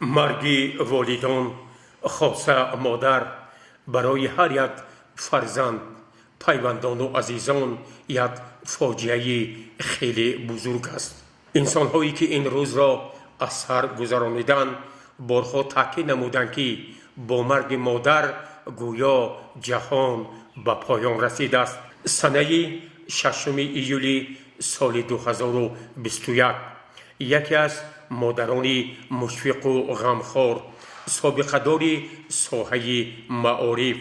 مرگ والدان خاصه مادر برای هر یک فرزند پیوندان و عزیزان یک فاجعه خیلی بزرگ است. انسان هایی که این روز را از سر گذرانیدند بارها تاکید نمودند که با مرگ مادر گویا جهان به پایان رسیده است. سنه 6 ایولی سال 2021 یکی از مادران مشفق و غمخوار، سابقه‌دار ساحه معارف،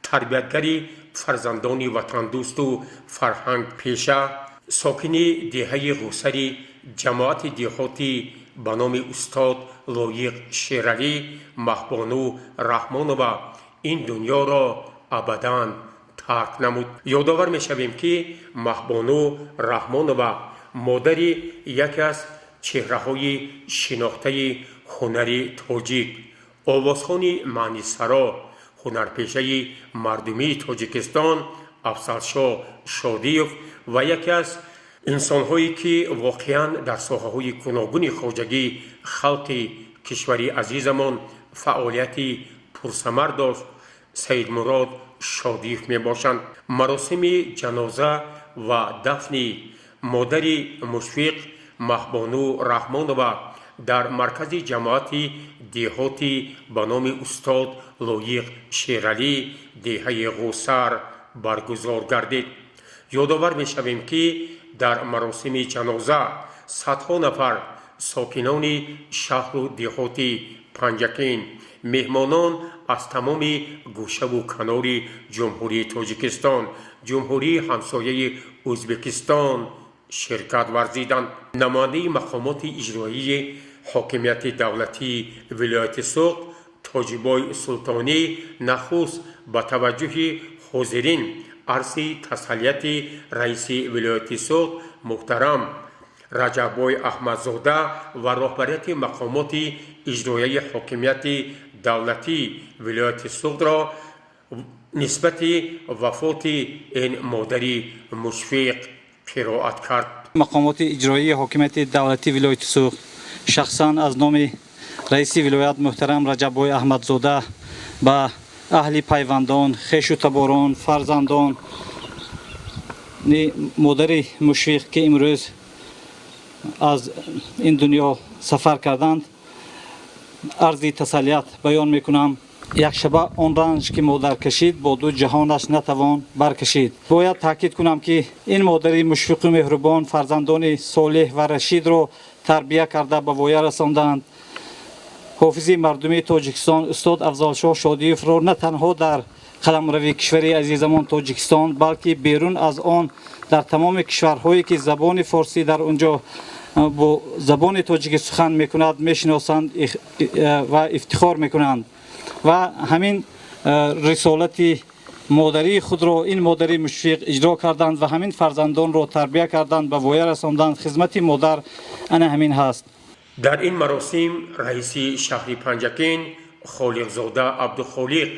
تربیتگری فرزندان وطن دوست و فرهنگ پیشه، ساکن دهه غوسری جماعت دهاتی به نام استاد لایق شیرعلی مهبانو رحمانова این دنیا را ابداً ترک نمود. یادآور می‌شویم که مهبانو رحمانова مادری یکی از چهره‌های شناخته هنر تاجیک، آوازخوان معنی‌سرا، هنرپیشه مردمی تاجیکستان افضلشاه شادیف و یکی از انسان‌هایی که واقعاً در ساحه‌های گوناگون خواجگی خلق کشوری عزیزمان فعالیت پرثمر داشت، سید مراد شادیف میباشند. مراسم جنازه و دفن مادر مشفق مهبانو رحمانова در مرکز جماعت دهاتی به نام استاد لایق شیرعلی دهه غوسر برگزار گردید. یادآور می‌شویم که در مراسم جنازه صدها نفر ساکنان شهر و دهات پنجکین، مهمانان از تمام گوشه و کنار جمهوری تاجیکستان، جمهوری همسایه ازبکستان شرکت ورزیدند. نماینده مقامات اجرایی حاکمیت دولتی ولایت سوق تاجبای سلطانی نخست با توجه حاضرین عرض تسلیت رئیس ولایت سوق محترم رجبای احمدزاده و رهبریت مقامات اجرایی حاکمیت دولتی ولایت سوق را نسبت وفات این مادر مشفق قرائت کرد. مقامات اجرایی حاکمیت دولتی ولایت سوق شخصا از نام رئیس ولایت محترم رجبای احمدزاده با اهل پیوندان، خویش و تباران، فرزندان مادر مشفق که امروز از این دنیا سفر کردند عرض تسلیت بیان میکنم. یک شبه آن رنج که مادر کشید با دو جهانش نتوان برکشید. باید تاکید کنم که این مادر مشفق و مهربان فرزندان صالح و رشید را تربیت کرده به وایه رساندند. حافظ مردمی تاجیکستان استاد افضلشاه شادیف را نه تنها در قلمرو کشور عزیزمان تاجیکستان بلکه بیرون از آن در تمام کشورهایی که زبان فارسی در آنجا با زبان تاجیک سخن میکند میشناسند و افتخار میکنند و همین رسالت مادری خود را این مادری مشفق اجرا کردند و همین فرزندان را تربیت کردند به وایه رساندند. خدمت مادر انا همین هست. در این مراسم رئیس شهر پنجکین خالقزاده عبدالخالق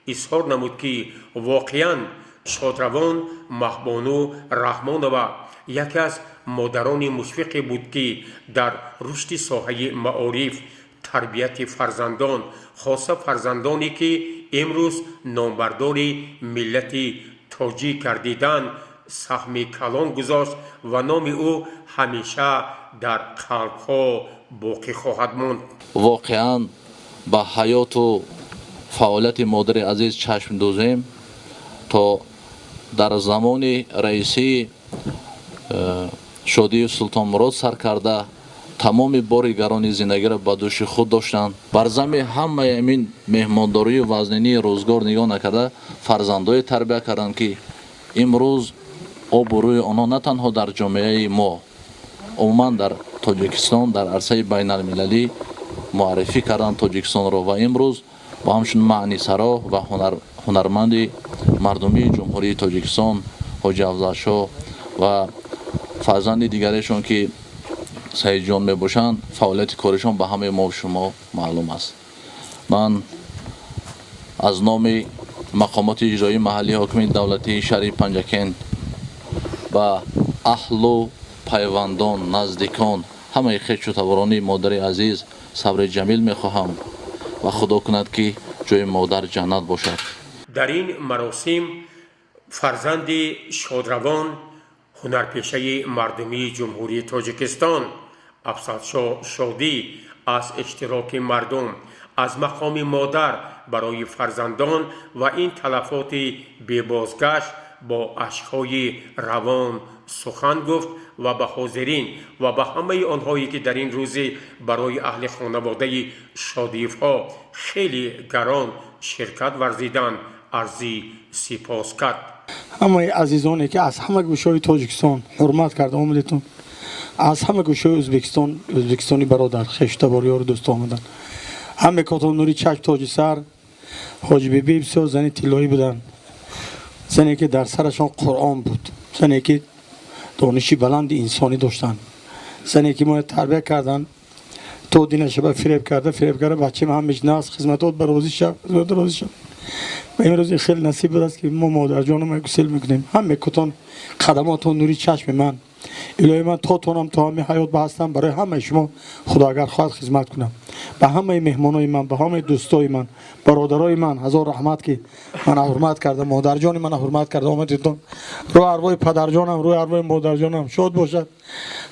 اظهار نمود که واقعاً شادروان مهبانو رحمانова یکی از مادران مشفق بود که در رشد ساحه معارف، تربیت فرزندان، خاصه فرزندانی که امروز نامبردار ملت تاجیک گردیدند سهم کلان گذاشت و نام او همیشه در قلب‌ها باقی خواهد ماند. واقعاً با حیات و فعالیت مادر عزیز چشم دوزیم تا در زمان رئیسی شادی سلطان مراد سر کرده تمام بار گران زندگی را به دوش خود داشتند. بر زمین همه این مهمانداری و وزنینی روزگار نگاه نکرده فرزندای تربیت کردند که امروز آب و روی آنها نه تنها در جامعه ما عموما در تاجیکستان در عرصه بین المللی معرفی کردند تاجیکستان را و امروز با همچون معنی سرا و هنرمند مردمی جمهوری تاجیکستان حاجی افضلشاه و فرزند دیگرشون که سید جان میباشند فعالیت کارشان به همه ما و شما معلوم است. من از نام مقامات اجرایی محلی حاکمیت دولتی شهر پنجکین با اهل و پیوندان، نزدیکان همه خیشتوارانی مادر عزیز صبر جمیل میخواهم و خدا کند که جای مادر جنت باشد. در این مراسم فرزند شادروان هنرپیشه مردمی جمهوری تاجیکستان افسرشاه شادی از اشتراک مردم از مقام مادر برای فرزندان و این تلفات بی‌بازگشت با اشک‌های روان سخن گفت و به حاضرین و به همه آنهایی که در این روز برای اهل خانواده شادیف‌ها خیلی گران شرکت ورزیدند عرضی سپاس کرد. همه عزیزانی که از همه گوشه‌های تاجیکستان حرمت کرده آمدید، از همه گوشه‌های ازبکستانی برادر خیشتوار دوست آمدن، همه کاتون نوری چشم تاج سر حاجی بیبی بسیار زنی طلایی بودن، زنی که در سرشان قرآن بود، زنی که دانشی بلند انسانی داشتن، زنی که ما تربیت کردن تو دینش به فریب کرده بچه ما هم مجناس خدمتات به روزی شب و این روزی خیلی نصیب بود است که ما مادر جانم گسل میکنیم. همه کتان قدماتون نوری چشم من، الهی من تا تونم تا همه حیات بستم برای همه شما خدا اگر خواهد خدمت کنم. به همه مهمانای من، به همه دوستای من، برادرای من هزار رحمت که من حرمت کردم، مادر جان من حرمت کردم آمدیدون. روی ارواح پدر جانم، روی ارواح مادر جانم شاد باشد.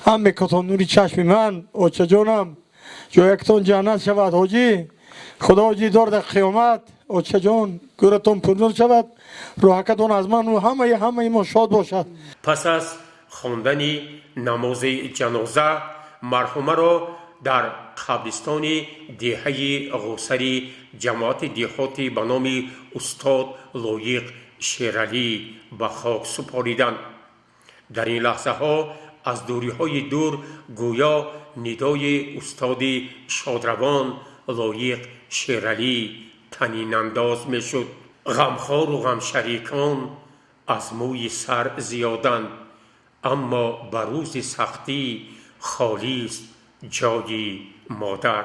همه کتان نوری چشم من، اوچه جانم جایکتون جنت شود حاجی، خدا حاجی دار در قیامت اوچه جان گورتون پرنور شود، روحکتون از من و همه ما شاد باشد. پس از خواندن نماز جنازه مرحومه را در قبرستان دهه غوسری جماعت دهاتی به نام استاد لایق شیرعلی به خاک سپاریدند. در این لحظه ها از دوری های دور گویا ندای استاد شادروان لایق شیرعلی طنین انداز می شد. غمخوار و غم شریکان از موی سر زیادند، اما بروز سختی خالی است جای مادر.